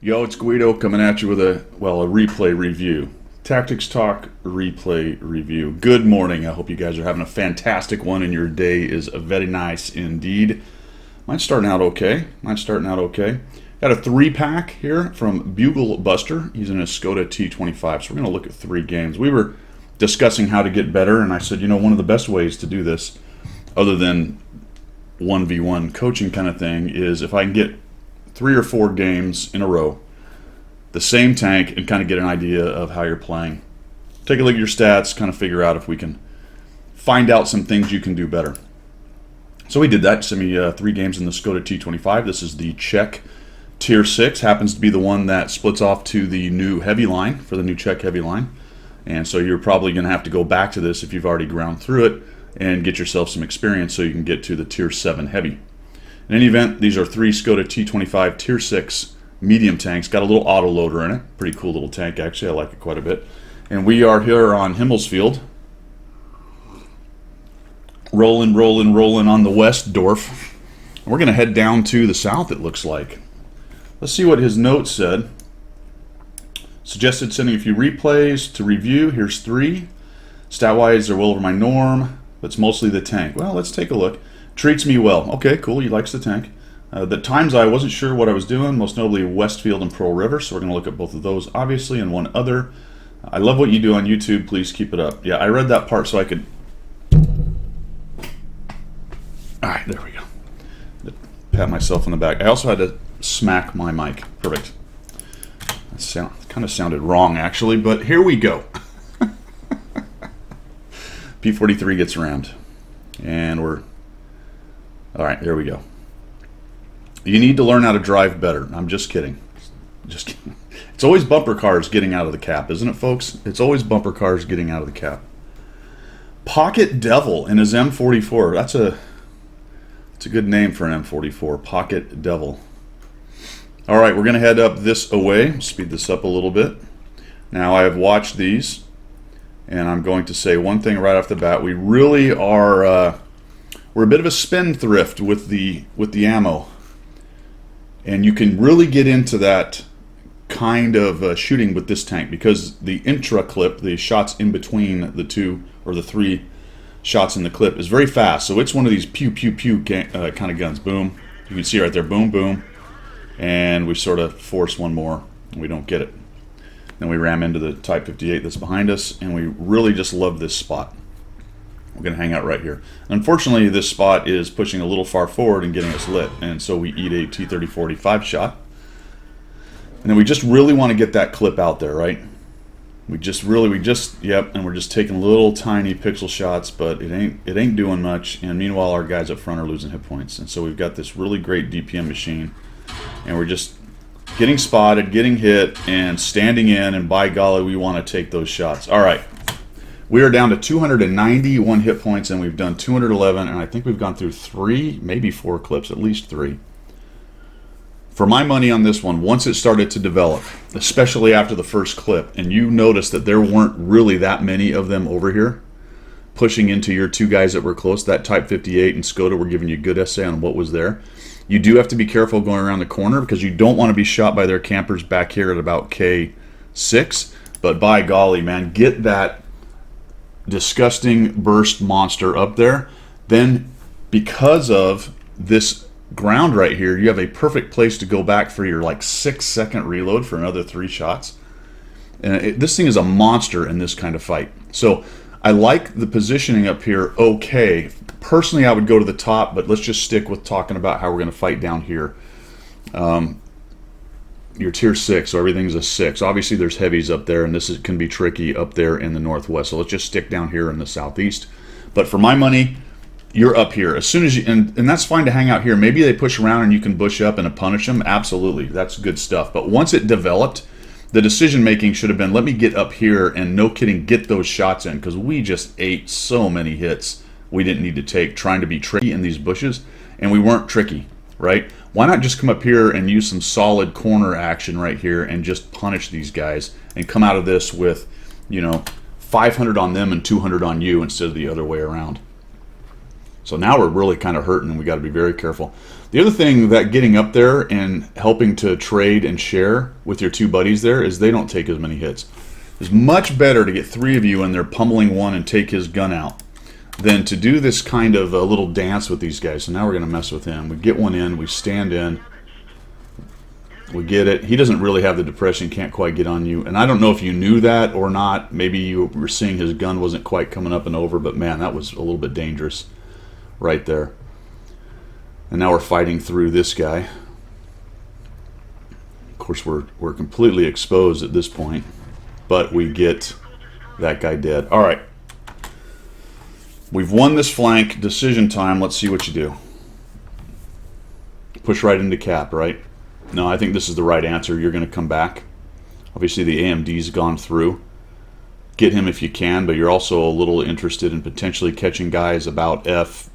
Yo, it's Guido coming at you with a replay review. Tactics Talk replay review. Good morning. I hope you guys are having a fantastic one and your day is very nice indeed. Mine's starting out okay. Got a 3-pack here from Buglebuster. He's in a Skoda T25, so we're going to look at 3 games. We were discussing how to get better, and I said, you know, one of the best ways to do this, other than 1v1 coaching kind of thing, is if I can get 3 or 4 games in a row, the same tank, and kind of get an idea of how you're playing. Take a look at your stats, kind of figure out if we can find out some things you can do better. So we did that. Sent me 3 games in the Skoda T25. This is the Czech Tier 6. Happens to be the one that splits off to the new heavy line, for the new Czech heavy line. And so you're probably going to have to go back to this if you've already ground through it and get yourself some experience so you can get to the Tier 7 heavy. In any event, these are 3 Skoda T25 Tier 6 medium tanks. Got a little auto loader in it. Pretty cool little tank, actually. I like it quite a bit. And we are here on Himmelsfield. Rolling on the Westdorf. We're going to head down to the south, it looks like. Let's see what his note said. Suggested sending a few replays to review. Here's 3. Stat-wise, they're well over my norm, but it's mostly the tank. Well, let's take a look. Treats me well. Okay, cool. He likes the tank. The times I wasn't sure what I was doing, most notably Westfield and Pearl River, so we're going to look at both of those, obviously, and one other. I love what you do on YouTube. Please keep it up. Yeah, I read that part so I could... All right, there we go. Pat myself on the back. I also had to smack my mic. Perfect. That kind of sounded wrong, actually, but here we go. P43 gets rammed. And we're... All right, here we go. You need to learn how to drive better. I'm just kidding. Just kidding. It's always bumper cars getting out of the cap, isn't it, folks? It's always bumper cars getting out of the cap. Pocket Devil in his M44. That's a good name for an M44. Pocket Devil. All right, we're going to head up this away. Speed this up a little bit. Now, I have watched these, and I'm going to say one thing right off the bat. We really are... we're a bit of a spendthrift with the ammo, and you can really get into that kind of shooting with this tank because the intra clip, the shots in between the 2 or the 3 shots in the clip, is very fast. So it's one of these pew pew pew kind of guns. Boom, you can see right there. Boom boom, and we sort of force one more, and we don't get it. Then we ram into the Type 58 that's behind us, and we really just love this spot. We're going to hang out right here. Unfortunately, this spot is pushing a little far forward and getting us lit, and so we eat a T-30-45 shot. And then we just really want to get that clip out there, right? Yep, and we're just taking little tiny pixel shots, but it ain't doing much, and meanwhile our guys up front are losing hit points. And so we've got this really great DPM machine, and we're just getting spotted, getting hit, and standing in, and by golly, we want to take those shots. All right. We are down to 291 hit points, and we've done 211, and I think we've gone through 3, maybe 4 clips, at least 3. For my money on this one, once it started to develop, especially after the first clip, and you noticed that there weren't really that many of them over here, pushing into your 2 guys that were close, that Type 58 and Skoda were giving you a good essay on what was there. You do have to be careful going around the corner because you don't want to be shot by their campers back here at about K6, but by golly, man, get that disgusting burst monster up there. Then because of this ground right here, you have a perfect place to go back for your like 6-second reload for another 3 shots. And this thing is a monster in this kind of fight. So I like the positioning up here. Okay, personally I would go to the top, but let's just stick with talking about how we're going to fight down here. Your Tier 6, so everything's a 6. Obviously there's heavies up there, and this can be tricky up there in the northwest. So let's just stick down here in the southeast. But for my money, you're up here. As soon as you, and that's fine to hang out here. Maybe they push around and you can bush up and punish them. Absolutely, that's good stuff. But once it developed, the decision making should have been, let me get up here and no kidding, get those shots in, because we just ate so many hits we didn't need to take trying to be tricky in these bushes, and we weren't tricky, right? Why not just come up here and use some solid corner action right here and just punish these guys and come out of this with, you know, 500 on them and 200 on you instead of the other way around. So now we're really kind of hurting, and we got to be very careful. The other thing that getting up there and helping to trade and share with your two buddies there is they don't take as many hits. It's much better to get 3 of you in there pummeling one and take his gun out than to do this kind of a little dance with these guys. So now we're going to mess with him. We get one in, we stand in, we get it. He doesn't really have the depression, can't quite get on you. And I don't know if you knew that or not. Maybe you were seeing his gun wasn't quite coming up and over, but man, that was a little bit dangerous right there. And now we're fighting through this guy. Of course, we're completely exposed at this point, but we get that guy dead. All right. We've won this flank. Decision time. Let's see what you do. Push right into cap, right? No, I think this is the right answer. You're going to come back. Obviously, the AMD's gone through. Get him if you can, but you're also a little interested in potentially catching guys about F,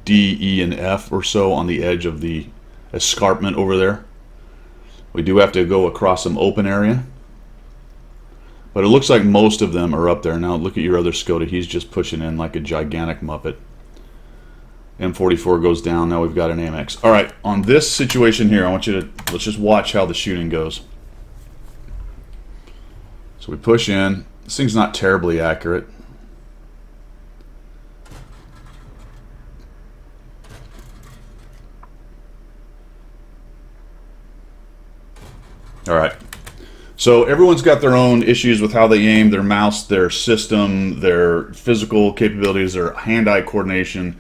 D, E, and F or so on the edge of the escarpment over there. We do have to go across some open area. But it looks like most of them are up there. Now look at your other Skoda. He's just pushing in like a gigantic Muppet. M44 goes down. Now we've got an AMX. All right, on this situation here, I want you to, let's just watch how the shooting goes. So we push in. This thing's not terribly accurate. All right. So everyone's got their own issues with how they aim, their mouse, their system, their physical capabilities, their hand-eye coordination,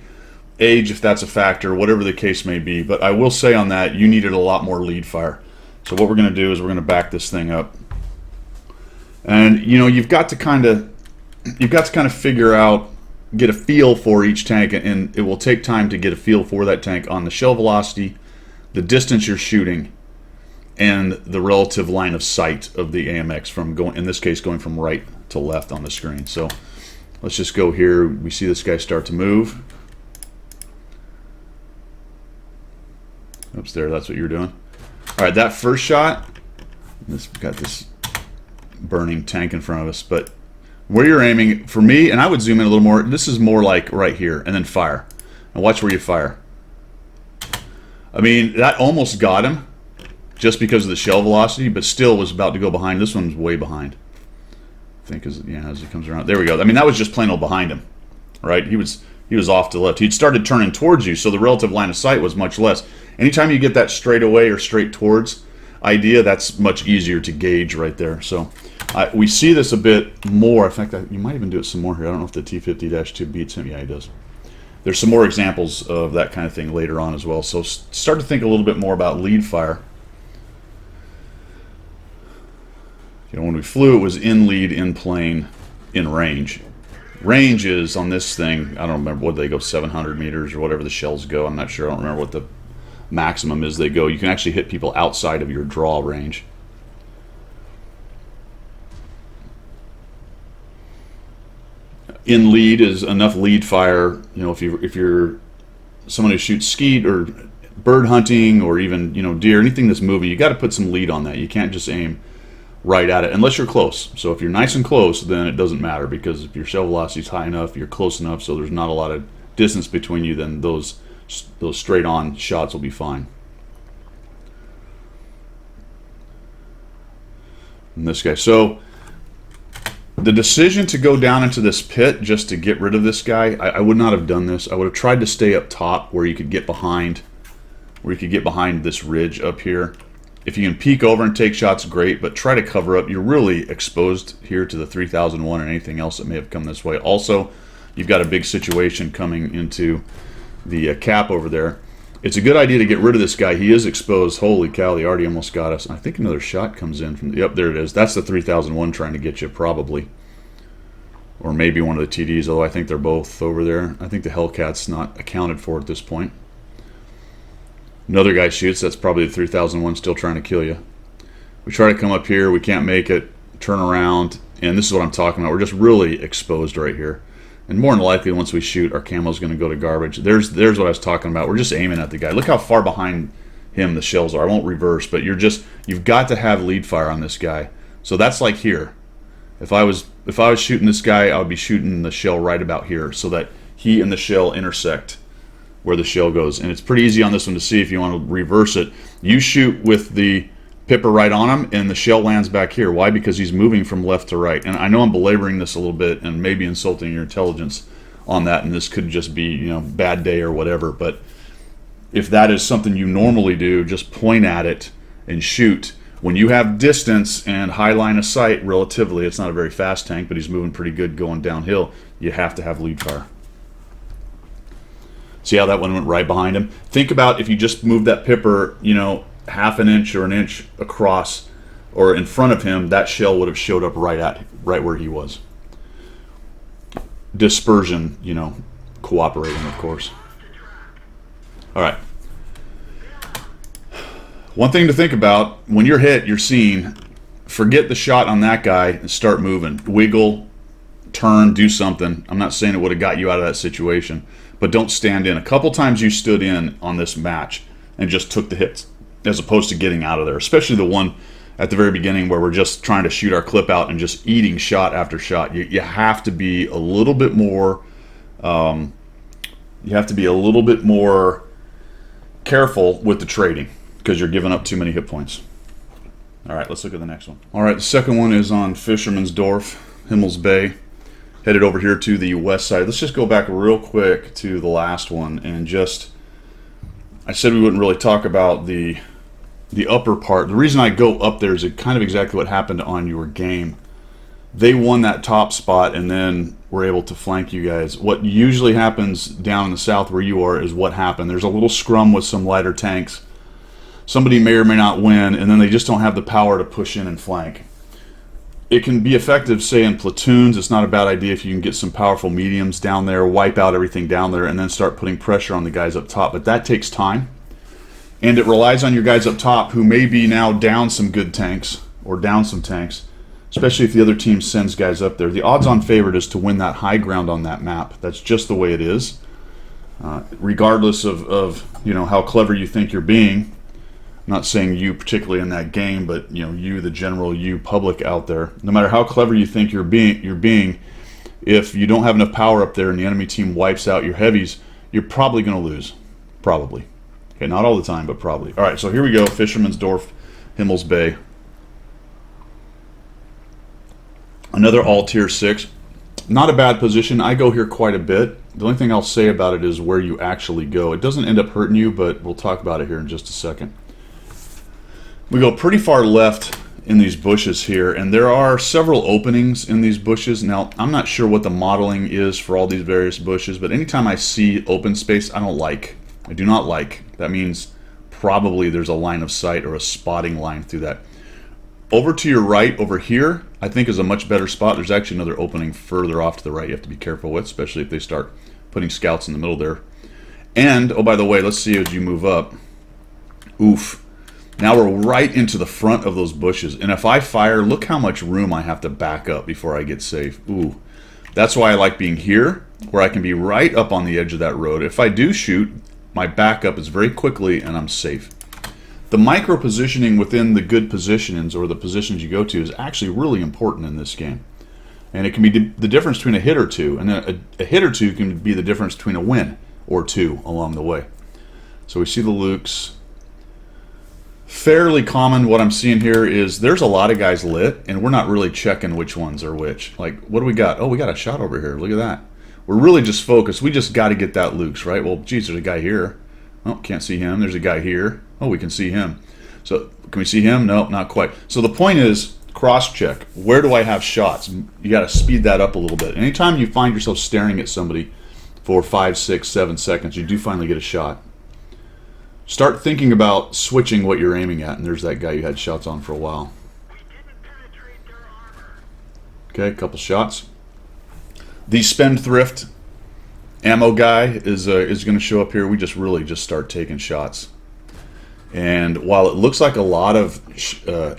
age if that's a factor, whatever the case may be. But I will say on that, you needed a lot more lead fire. So what we're going to do is we're going to back this thing up. And you know, you've got to kind of figure out, get a feel for each tank, and it will take time to get a feel for that tank on the shell velocity, the distance you're shooting, and the relative line of sight of the AMX from going, in this case, going from right to left on the screen. So let's just go here. We see this guy start to move. Oops, there, that's what you're doing. All right, that first shot, this got this burning tank in front of us, but where you're aiming, for me, and I would zoom in a little more, this is more like right here, and then fire. And watch where you fire. I mean, that almost got him, just because of the shell velocity, but still was about to go behind. This one's way behind, I think, as it comes around. There we go. I mean, that was just plain old behind him, right? He was off to the left. He'd started turning towards you, so the relative line of sight was much less. Anytime you get that straight away or straight towards idea, that's much easier to gauge right there. So we see this a bit more. In fact, you might even do it some more here. I don't know if the T50-2 beats him. Yeah, he does. There's some more examples of that kind of thing later on as well. So start to think a little bit more about lead fire. You know, when we flew, it was in lead, in plane, in range. Range is on this thing, I don't remember what they go, 700 meters or whatever the shells go. I'm not sure. I don't remember what the maximum is they go. You can actually hit people outside of your draw range. In lead is enough lead fire. You know, if you're someone who shoots skeet or bird hunting or even, you know, deer, anything that's moving, you got to put some lead on that. You can't just aim right at it unless you're close. So if you're nice and close, then it doesn't matter, because if your shell velocity is high enough, you're close enough, so there's not a lot of distance between you, then those straight on shots will be fine. And this guy, so the decision to go down into this pit just to get rid of this guy, I would not have done this. I would have tried to stay up top where you could get behind this ridge up here. If you can peek over and take shots, great, but try to cover up. You're really exposed here to the 3001 and anything else that may have come this way. Also, you've got a big situation coming into the cap over there. It's a good idea to get rid of this guy. He is exposed. Holy cow, they already almost got us. I think another shot comes in from the, yep, there it is. That's the 3001 trying to get you, probably. Or maybe one of the TDs, although I think they're both over there. I think the Hellcat's not accounted for at this point. Another guy shoots. That's probably the 3001 still trying to kill you. We try to come up here. We can't make it. Turn around. And this is what I'm talking about. We're just really exposed right here. And more than likely, once we shoot, our camo's going to go to garbage. There's what I was talking about. We're just aiming at the guy. Look how far behind him the shells are. I won't reverse, but you've got to have lead fire on this guy. So that's like here. If I was shooting this guy, I would be shooting the shell right about here, so that he and the shell intersect where the shell goes. And it's pretty easy on this one to see if you want to reverse it. You shoot with the pipper right on him, and the shell lands back here. Why? Because he's moving from left to right. And I know I'm belaboring this a little bit and maybe insulting your intelligence on that, and this could just be, you know, bad day or whatever. But if that is something you normally do, just point at it and shoot. When you have distance and high line of sight, relatively, it's not a very fast tank, but he's moving pretty good going downhill, you have to have lead fire. See how that one went right behind him? Think about if you just moved that pipper, you know, half an inch or an inch across or in front of him, that shell would have showed up right where he was. Dispersion, you know, cooperating, of course. All right. One thing to think about, when you're hit, you're seen, forget the shot on that guy and start moving. Wiggle, turn, do something. I'm not saying it would have got you out of that situation, but don't stand in. A couple times you stood in on this match and just took the hits as opposed to getting out of there, especially the one at the very beginning where we're just trying to shoot our clip out and just eating shot after shot. You have to be a little bit more careful with the trading, because you're giving up too many hit points. All right, let's look at the next one. All right, the second one is on Fisherman's Dorf, Himmels Bay. Headed over here to the west side. Let's just go back real quick to the last one and just, I said we wouldn't really talk about the upper part. The reason I go up there is kind of exactly what happened on your game. They won that top spot and then were able to flank you guys. What usually happens down in the south where you are is what happened. There's a little scrum with some lighter tanks. Somebody may or may not win, and then they just don't have the power to push in and flank. It can be effective, say, in platoons. It's not a bad idea if you can get some powerful mediums down there, wipe out everything down there, and then start putting pressure on the guys up top. But that takes time, and it relies on your guys up top who may be now down some good tanks or down some tanks, especially if the other team sends guys up there. The odds-on favorite is to win that high ground on that map. That's just the way it is, regardless of you know, how clever you think you're being. I'm not saying you particularly in that game, but you know, you, the general, you public out there. No matter how clever you think you're being, if you don't have enough power up there and the enemy team wipes out your heavies, you're probably going to lose. Probably. Okay, not all the time, but probably. All right, so here we go. Fisherman's Dorf, Himmels Bay. Another all tier 6. Not a bad position. I go here quite a bit. The only thing I'll say about it is where you actually go. It doesn't end up hurting you, but we'll talk about it here in just a second. We go pretty far left in these bushes here, and there are several openings in these bushes. Now, I'm not sure what the modeling is for all these various bushes, but anytime I see open space, I don't like. I do not like. That means probably there's a line of sight or a spotting line through that. Over to your right, over here, I think is a much better spot. There's actually another opening further off to the right you have to be careful with, especially if they start putting scouts in the middle there. And, oh, by the way, let's see as you move up. Oof. Now we're right into the front of those bushes. And if I fire, look how much room I have to back up before I get safe. Ooh. That's why I like being here, where I can be right up on the edge of that road. If I do shoot, my backup is very quickly and I'm safe. The micro positioning within the good positions, or the positions you go to, is actually really important in this game. And it can be the difference between a hit or two. And a hit or two can be the difference between a win or two along the way. So we see the Lukes. Fairly common, what I'm seeing here is there's a lot of guys lit, and we're not really checking which ones are which. Like, what do we got? Oh, we got a shot over here. Look at that. We're really just focused. We just got to get that Lukes, right? Well, geez, there's a guy here. Oh, can't see him. There's a guy here. Oh, we can see him. So, can we see him? No, not quite. So the point is, cross-check. Where do I have shots? You got to speed that up a little bit. Anytime you find yourself staring at somebody for 5, 6, 7 seconds, you do finally get a shot. Start thinking about switching what you're aiming at, and there's that guy you had shots on for a while. Okay, a couple shots. The Spendthrift ammo guy is going to show up here. We just really just start taking shots. And while it looks like a lot of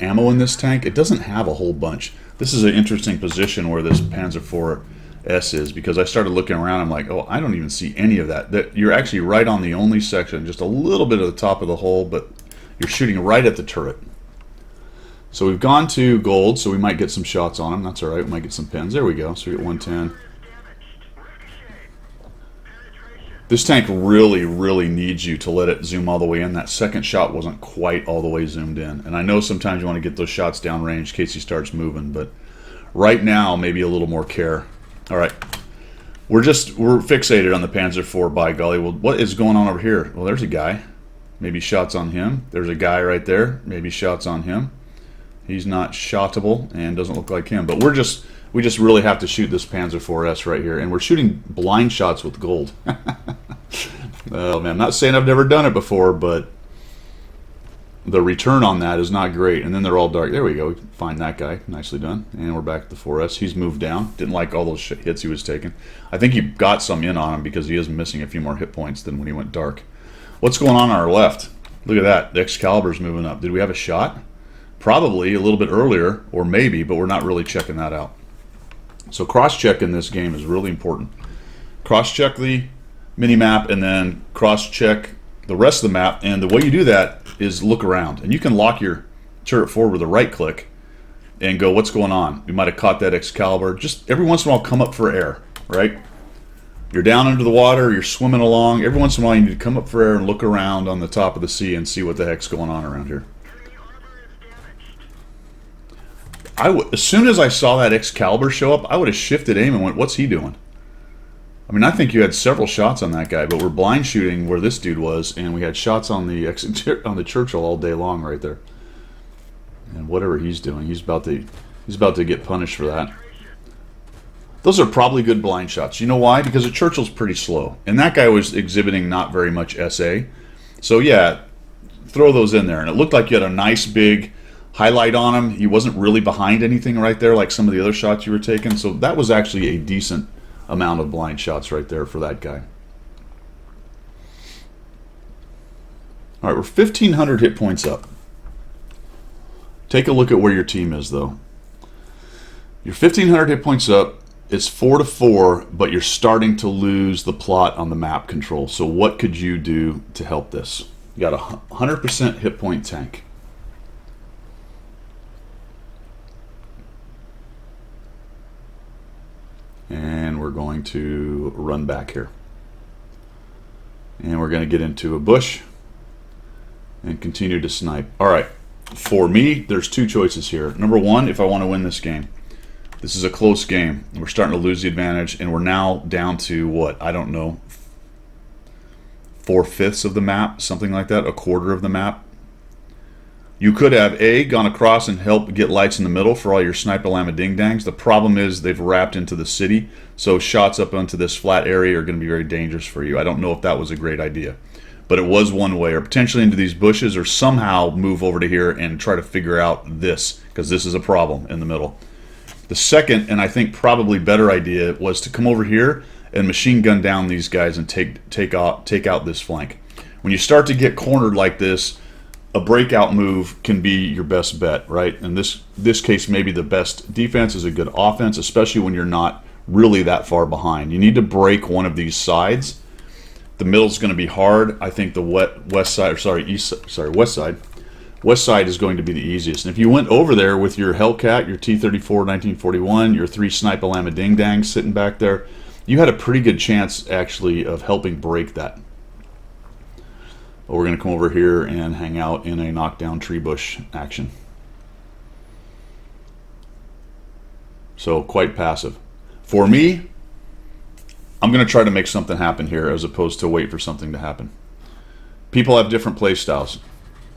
ammo in this tank, it doesn't have a whole bunch. This is an interesting position where this Panzer IV S is, because I started looking around. I'm like, oh, I don't even see any of that. You're actually right on the only section, just a little bit at the top of the hole, but you're shooting right at the turret. So we've gone to gold, so we might get some shots on him. That's all right. We might get some pins. There we go. So we get 110. This tank really, really needs you to let it zoom all the way in. That second shot wasn't quite all the way zoomed in. And I know sometimes you want to get those shots downrange in case he starts moving, but right now, maybe a little more care. All right. We're fixated on the Panzer IV, by golly. Well, what is going on over here? Well, there's a guy. Maybe shots on him. There's a guy right there. Maybe shots on him. He's not shotable and doesn't look like him. But we just really have to shoot this Panzer IVS right here. And we're shooting blind shots with gold. Oh, man, I'm not saying I've never done it before, but the return on that is not great. And then they're all dark. There we go. We find that guy. Nicely done. And we're back to the 4S. He's moved down. Didn't like all those hits he was taking. I think he got some in on him because he is missing a few more hit points than when he went dark. What's going on our left? Look at that. The Excalibur's moving up. Did we have a shot? Probably a little bit earlier, or maybe, but we're not really checking that out. So cross-check in this game is really important. Cross-check the mini-map and then cross-check the rest of the map. And the way you do that is look around. And you can lock your turret forward with a right-click and go, what's going on? You might have caught that Excalibur. Just every once in a while, come up for air, right? You're down under the water, you're swimming along. Every once in a while, you need to come up for air and look around on the top of the sea and see what the heck's going on around here. As soon as I saw that Excalibur show up, I would have shifted aim and went, what's he doing? I mean, I think you had several shots on that guy, but we're blind shooting where this dude was, and we had shots on the Churchill all day long right there. And whatever he's doing, he's about to get punished for that. Those are probably good blind shots. You know why? Because the Churchill's pretty slow. And that guy was exhibiting not very much SA. So yeah, throw those in there. And it looked like you had a nice big highlight on him. He wasn't really behind anything right there like some of the other shots you were taking. So that was actually a decent amount of blind shots right there for that guy. All right, we're 1,500 hit points up. Take a look at where your team is, though. You're 1,500 hit points up. It's 4-4, but you're starting to lose the plot on the map control. So what could you do to help this? You got a 100% hit point tank. And we're going to run back here. And we're going to get into a bush and continue to snipe. All right, for me, there's two choices here. Number one, if I want to win this game. This is a close game. We're starting to lose the advantage, and we're now down to, what, I don't know, 4/5 of the map, something like that, a quarter of the map. You could have, A, gone across and helped get lights in the middle for all your sniper llama ding-dangs. The problem is they've wrapped into the city, so shots up onto this flat area are going to be very dangerous for you. I don't know if that was a great idea. But it was one way, or potentially into these bushes, or somehow move over to here and try to figure out this, because this is a problem in the middle. The second, and I think probably better idea, was to come over here and machine gun down these guys and take out this flank. When you start to get cornered like this, a breakout move can be your best bet, right? In this case, maybe the best defense is a good offense, especially when you're not really that far behind. You need to break one of these sides. The middle's going to be hard. I think the west side is going to be the easiest. And if you went over there with your Hellcat, your T-34 1941, your 3 Sniper Llama Ding Dangs sitting back there, you had a pretty good chance, actually, of helping break that. But we're going to come over here and hang out in a knockdown tree bush action. So, quite passive. For me, I'm going to try to make something happen here as opposed to wait for something to happen. People have different play styles.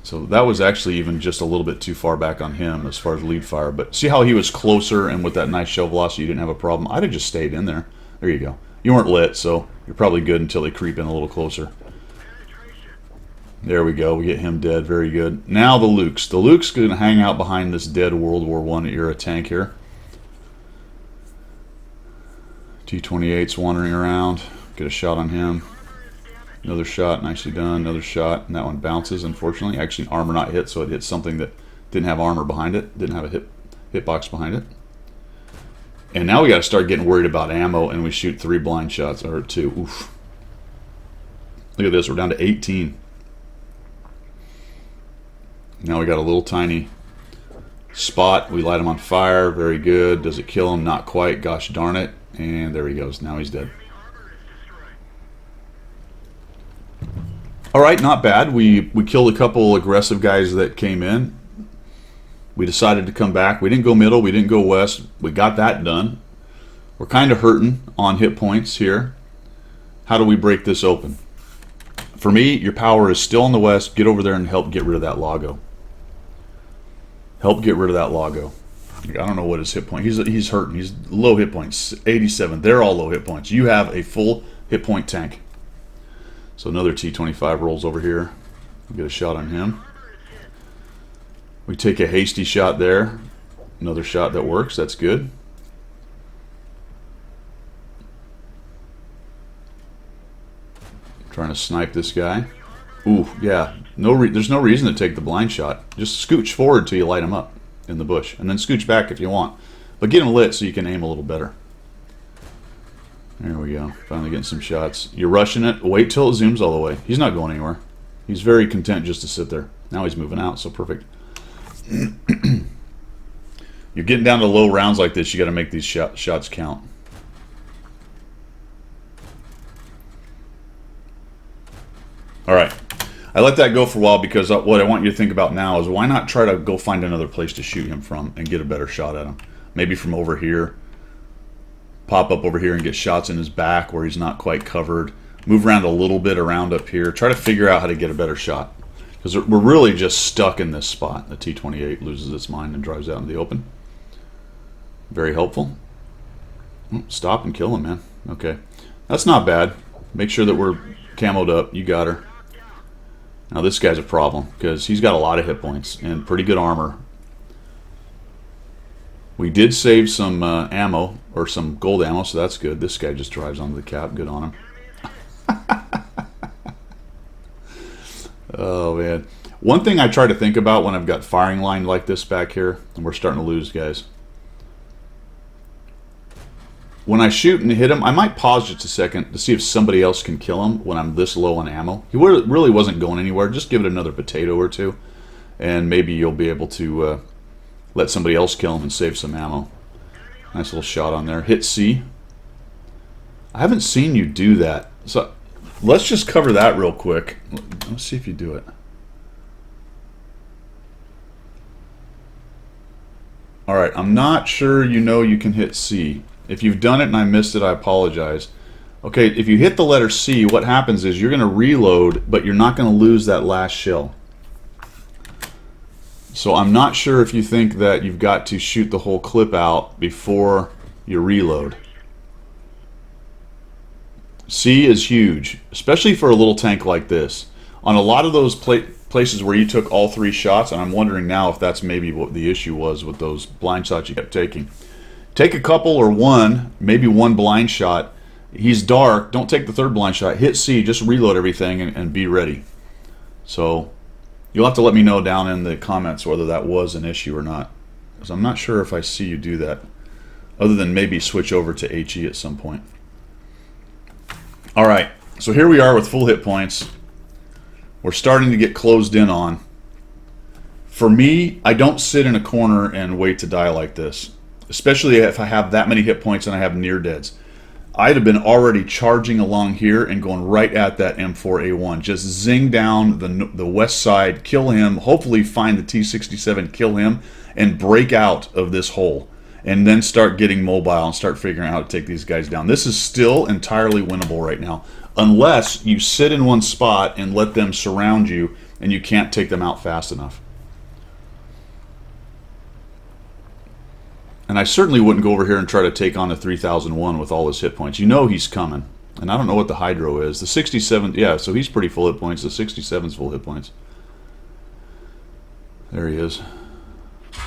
So that was actually even just a little bit too far back on him as far as lead fire. But see how he was closer, and with that nice shell velocity, you didn't have a problem. I'd have just stayed in there. There you go. You weren't lit, so you're probably good until they creep in a little closer. There we go. We get him dead. Very good. Now the Lukes. The Luke's going to hang out behind this dead World War I era tank here. T-28's wandering around. Get a shot on him. Another shot, nicely done. Another shot, and that one bounces, unfortunately. Actually, armor not hit, so it hit something that didn't have armor behind it, didn't have a hitbox behind it. And now we got to start getting worried about ammo, and we shoot 3 blind shots, or 2. Oof. Look at this, we're down to 18. Now we got a little tiny spot. We light him on fire. Very good. Does it kill him? Not quite. Gosh darn it. And there he goes. Now he's dead. All right, not bad. We killed a couple aggressive guys that came in. We decided to come back. We didn't go middle. We didn't go west. We got that done. We're kind of hurting on hit points here. How do we break this open? For me, your power is still in the west. Get over there and help get rid of that Lago. Help get rid of that Lago. I don't know what his hit point. He's hurting. He's low hit points. 87. They're all low hit points. You have a full hit point tank. So another T-25 rolls over here. We'll get a shot on him. We take a hasty shot there. Another shot that works. That's good. Trying to snipe this guy. Ooh, yeah. There's no reason to take the blind shot. Just scooch forward till you light him up in the bush. And then scooch back if you want. But get him lit so you can aim a little better. There we go. Finally getting some shots. You're rushing it. Wait till it zooms all the way. He's not going anywhere. He's very content just to sit there. Now he's moving out, so perfect. You're getting down to low rounds like this. You got to make these shots count. All right. I let that go for a while because what I want you to think about now is why not try to go find another place to shoot him from and get a better shot at him. Maybe from over here. Pop up over here and get shots in his back where he's not quite covered. Move around a little bit around up here. Try to figure out how to get a better shot. Because we're really just stuck in this spot. The T-28 loses its mind and drives out in the open. Very helpful. Stop and kill him, man. Okay. That's not bad. Make sure that we're camoed up. You got her. Now this guy's a problem because he's got a lot of hit points and pretty good armor. We did save some ammo, or some gold ammo, so that's good. This guy just drives onto the cap. Good on him. Oh, man. One thing I try to think about when I've got firing line like this back here, and we're starting to lose guys. When I shoot and hit him, I might pause just a second to see if somebody else can kill him when I'm this low on ammo. He really wasn't going anywhere. Just give it another potato or two, and maybe you'll be able to let somebody else kill him and save some ammo. Nice little shot on there. Hit C. I haven't seen you do that. So let's just cover that real quick. Let's see if you do it. Alright, I'm not sure you know you can hit C. If you've done it and I missed it, I apologize. Okay, if you hit the letter C, what happens is you're going to reload, but you're not going to lose that last shell. So I'm not sure if you think that you've got to shoot the whole clip out before you reload. C is huge, especially for a little tank like this. On a lot of those places where you took all three shots, and I'm wondering now if that's maybe what the issue was with those blind shots you kept taking. Take a couple or one, maybe one blind shot. He's dark. Don't take the third blind shot. Hit C, just reload everything and be ready. So you'll have to let me know down in the comments whether that was an issue or not. Because I'm not sure if I see you do that. Other than maybe switch over to HE at some point. Alright, so here we are with full hit points. We're starting to get closed in on. For me, I don't sit in a corner and wait to die like this. Especially if I have that many hit points and I have near deads. I'd have been already charging along here and going right at that M4A1. Just zing down the west side, kill him, hopefully find the T-67, kill him, and break out of this hole. And then start getting mobile and start figuring out how to take these guys down. This is still entirely winnable right now. Unless you sit in one spot and let them surround you and you can't take them out fast enough. And I certainly wouldn't go over here and try to take on a 3001 with all his hit points. You know he's coming. And I don't know what the Hydro is. The 67, yeah, so he's pretty full hit points. The 67's full hit points. There he is.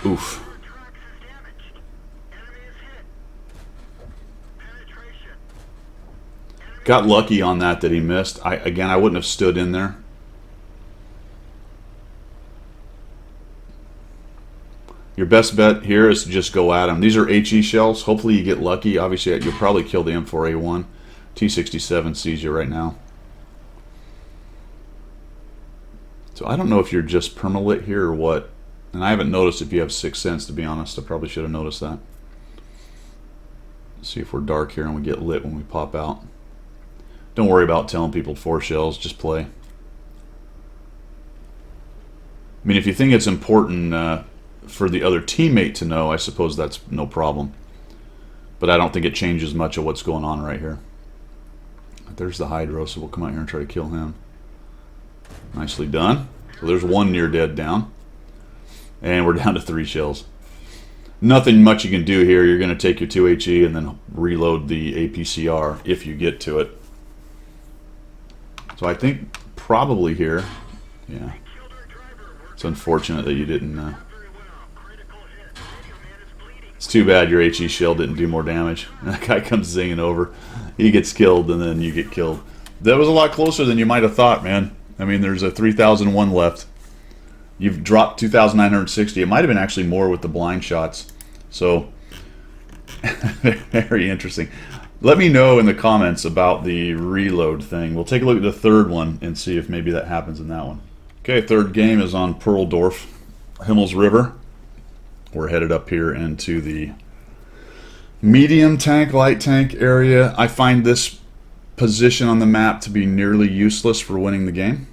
Oof. Got lucky on that he missed. Again, I wouldn't have stood in there. Your best bet here is to just go at him. These are HE shells. Hopefully you get lucky. Obviously, you'll probably kill the M4A1. T-67 sees you right now. So I don't know if you're just permalit here or what. And I haven't noticed if you have 6th sense, to be honest. I probably should have noticed that. Let's see if we're dark here and we get lit when we pop out. Don't worry about telling people 4 shells. Just play. I mean, if you think it's important for the other teammate to know, I suppose that's no problem. But I don't think it changes much of what's going on right here. There's the Hydro, so we'll come out here and try to kill him. Nicely done. So there's one near dead down. And we're down to 3 shells. Nothing much you can do here. You're going to take your 2 HE and then reload the APCR if you get to it. So I think probably here, yeah. It's unfortunate that you didn't... It's too bad your HE shell didn't do more damage. That guy comes zinging over. He gets killed, and then you get killed. That was a lot closer than you might have thought, man. I mean, there's a 3001 left. You've dropped 2,960. It might have been actually more with the blind shots. So, very interesting. Let me know in the comments about the reload thing. We'll take a look at the third one and see if maybe that happens in that one. Okay, third game is on Perldorf, Himmels River. We're headed up here into the medium tank, light tank area. I find this position on the map to be nearly useless for winning the game.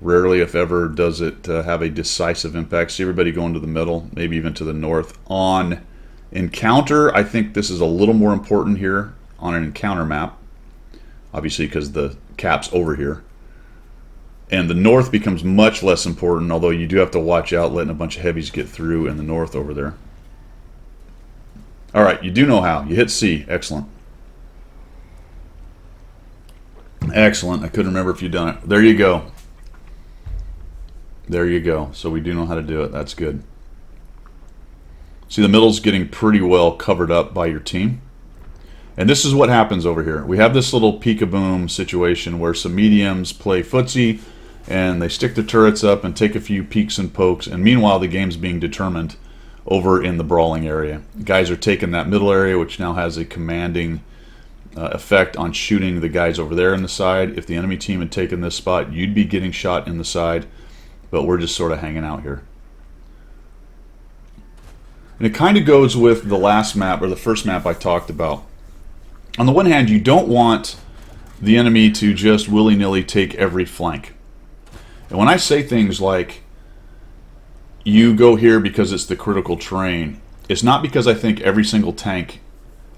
Rarely, if ever, does it have a decisive impact. See everybody going to the middle, maybe even to the north. On encounter, I think this is a little more important here on an encounter map. Obviously, because the cap's over here. And the north becomes much less important, although you do have to watch out letting a bunch of heavies get through in the north over there. All right, you do know how. You hit C. Excellent. Excellent. I couldn't remember if you'd done it. There you go. There you go. So we do know how to do it. That's good. See, the middle's getting pretty well covered up by your team. And this is what happens over here. We have this little peek-a-boom situation where some mediums play footsie, and they stick their turrets up and take a few peeks and pokes, and meanwhile the game's being determined over in the brawling area. Guys are taking that middle area, which now has a commanding effect on shooting the guys over there in the side. If the enemy team had taken this spot, you'd be getting shot in the side, but we're just sort of hanging out here. And it kind of goes with the last map, or the first map I talked about. On the one hand, you don't want the enemy to just willy-nilly take every flank. And when I say things like, you go here because it's the critical terrain, it's not because I think every single tank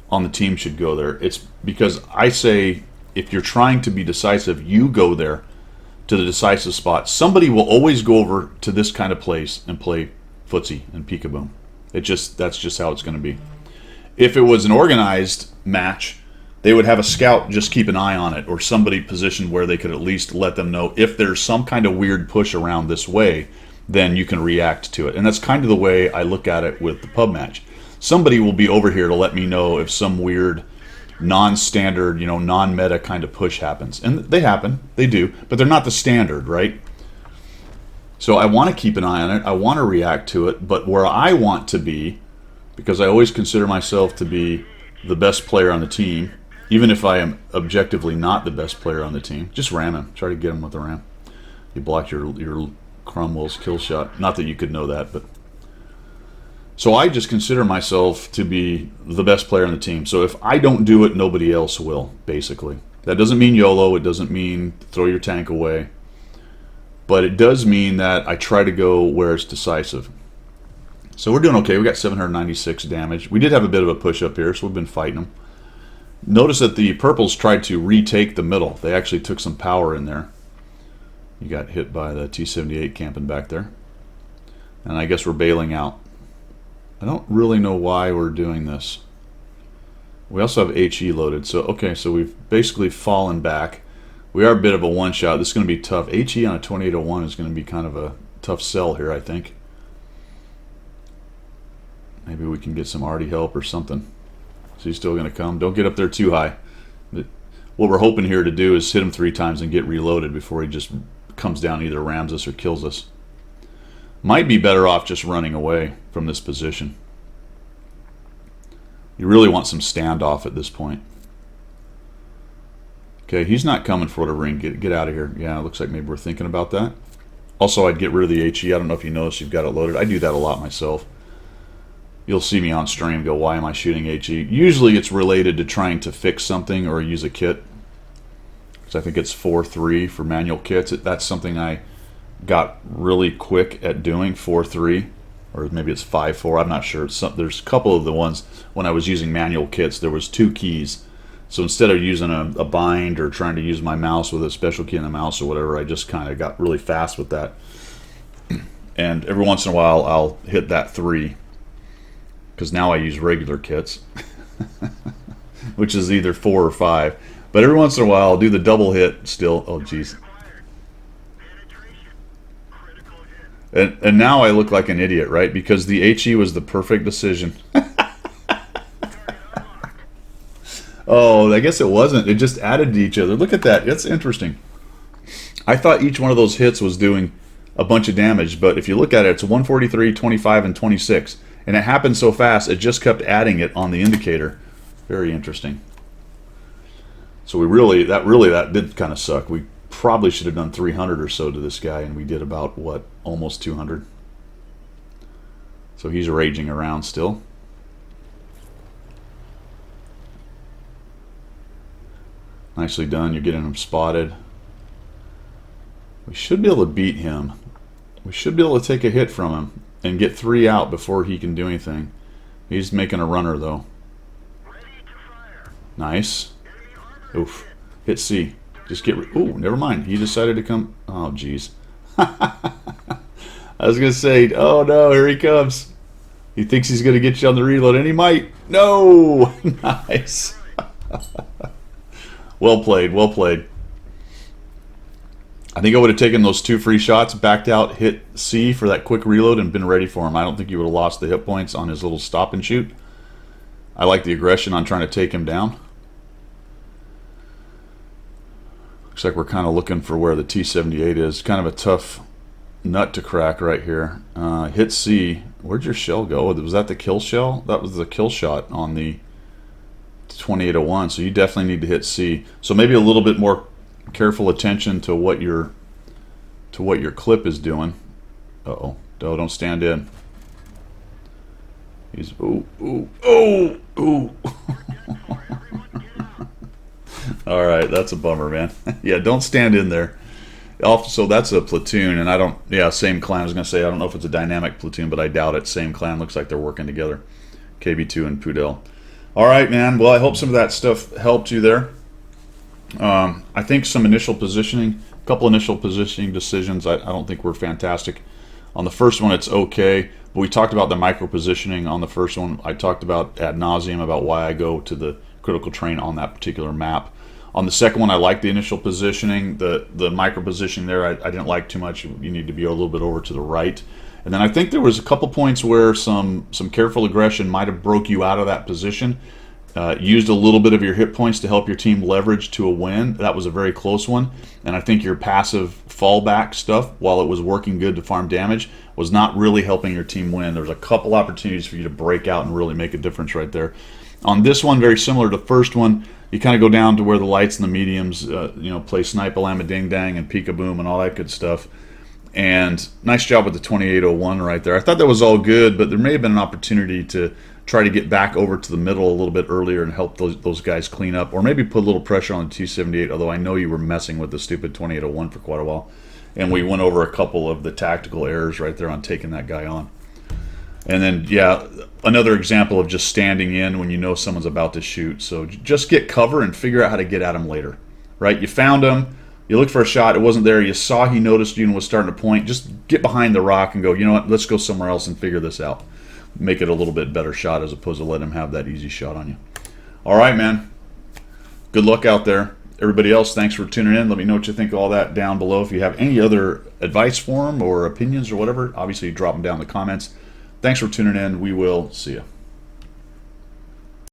on the team should go there. It's because I say, if you're trying to be decisive, you go there to the decisive spot. Somebody will always go over to this kind of place and play footsie and peek-a-boom. That's just how it's going to be. If it was an organized match, they would have a scout just keep an eye on it, or somebody positioned where they could at least let them know if there's some kind of weird push around this way, then you can react to it. And that's kind of the way I look at it with the pub match. Somebody will be over here to let me know if some weird non-standard, non-meta kind of push happens. And they happen, they do, but they're not the standard, right? So I want to keep an eye on it, I want to react to it, but where I want to be, because I always consider myself to be the best player on the team, even if I am objectively not the best player on the team, just ram him. Try to get him with a ram. You block your Cromwell's kill shot. Not that you could know that, but... So I just consider myself to be the best player on the team. So if I don't do it, nobody else will, basically. That doesn't mean YOLO. It doesn't mean throw your tank away. But it does mean that I try to go where it's decisive. So we're doing okay. We got 796 damage. We did have a bit of a push up here, so we've been fighting them. Notice that the purples tried to retake the middle. They actually took some power in there. You got hit by the T-78 camping back there. And I guess we're bailing out. I don't really know why we're doing this. We also have HE loaded. So, okay, so we've basically fallen back. We are a bit of a one-shot. This is going to be tough. HE on a 2801 is going to be kind of a tough sell here, I think. Maybe we can get some arty help or something. So he's still going to come. Don't get up there too high. What we're hoping here to do is hit him 3 times and get reloaded before he just comes down, either rams us or kills us. Might be better off just running away from this position. You really want some standoff at this point. Okay, he's not coming for whatever ring. Get out of here. Yeah, it looks like maybe we're thinking about that. Also, I'd get rid of the HE. I don't know if you noticed you've got it loaded. I do that a lot myself. You'll see me on stream go, why am I shooting HE? Usually it's related to trying to fix something or use a kit. So I think it's 4-3 for manual kits. That's something I got really quick at doing 4-3, or maybe it's 5-4. I'm not sure. There's a couple of the ones when I was using manual kits, there was 2 keys. So instead of using a bind or trying to use my mouse with a special key in the mouse or whatever, I just kind of got really fast with that. And every once in a while, I'll hit that 3, because now I use regular kits, which is either 4 or 5. But every once in a while, I'll do the double hit still. Oh, geez. And now I look like an idiot, right? Because the HE was the perfect decision. Oh, I guess it wasn't. It just added to each other. Look at that. It's interesting. I thought each one of those hits was doing a bunch of damage, but if you look at it, it's 143, 25, and 26. And it happened so fast, it just kept adding it on the indicator. Very interesting. So that did kind of suck. We probably should have done 300 or so to this guy, and we did about, what, almost 200. So he's raging around still. Nicely done. You're getting him spotted. We should be able to beat him. We should be able to take a hit from him and get 3 out before he can do anything. He's making a runner, though. Nice. Oof. Hit C. Just get... Ooh, never mind. He decided to come... Oh, jeez. I was going to say, oh, no, here he comes. He thinks he's going to get you on the reload, and he might. No! Nice. Well played, well played. I think I would have taken those 2 free shots, backed out, hit C for that quick reload, and been ready for him. I don't think he would have lost the hit points on his little stop and shoot. I like the aggression on trying to take him down. Looks like we're kind of looking for where the T-78 is. Kind of a tough nut to crack right here. Hit C. Where'd your shell go? Was that the kill shell? That was the kill shot on the 2801. So you definitely need to hit C. So maybe a little bit more careful attention to what your clip is doing. Uh-oh. Oh, don't stand in. He's ooh. All right, that's a bummer, man. Yeah, don't stand in there. Also, that's a platoon, and I don't. Yeah, same clan. I was gonna say I don't know if it's a dynamic platoon, but I doubt it. Same clan. Looks like they're working together. KB2 and Pudel. All right, man. Well, I hope some of that stuff helped you there. I think some initial positioning, a couple initial positioning decisions, I don't think were fantastic. On the first one, it's okay, but we talked about the micro positioning on the first one. I talked about ad nauseum about why I go to the critical train on that particular map. On the second one, I like the initial positioning. The micro positioning there, I didn't like too much. You need to be a little bit over to the right. And then I think there was a couple points where some careful aggression might have broke you out of that position. Used a little bit of your hit points to help your team leverage to a win. That was a very close one. And I think your passive fallback stuff, while it was working good to farm damage, was not really helping your team win. There was a couple opportunities for you to break out and really make a difference right there. On this one, very similar to the first one, you kind of go down to where the lights and the mediums, play Snipe-A-Lama Ding Dang and Peek-A-Boom and all that good stuff. And nice job with the 2801 right there. I thought that was all good, but there may have been an opportunity to try to get back over to the middle a little bit earlier and help those guys clean up, or maybe put a little pressure on the T-78, although I know you were messing with the stupid 2801 for quite a while. And we went over a couple of the tactical errors right there on taking that guy on. And then, yeah, another example of just standing in when you know someone's about to shoot. So just get cover and figure out how to get at him later, right? You found him. You looked for a shot. It wasn't there. You saw he noticed you and was starting to point. Just get behind the rock and go, you know what, let's go somewhere else and figure this out. Make it a little bit better shot as opposed to let him have that easy shot on you. All right, man. Good luck out there. Everybody else, thanks for tuning in. Let me know what you think of all that down below. If you have any other advice for him or opinions or whatever, obviously drop them down in the comments. Thanks for tuning in. We will see you.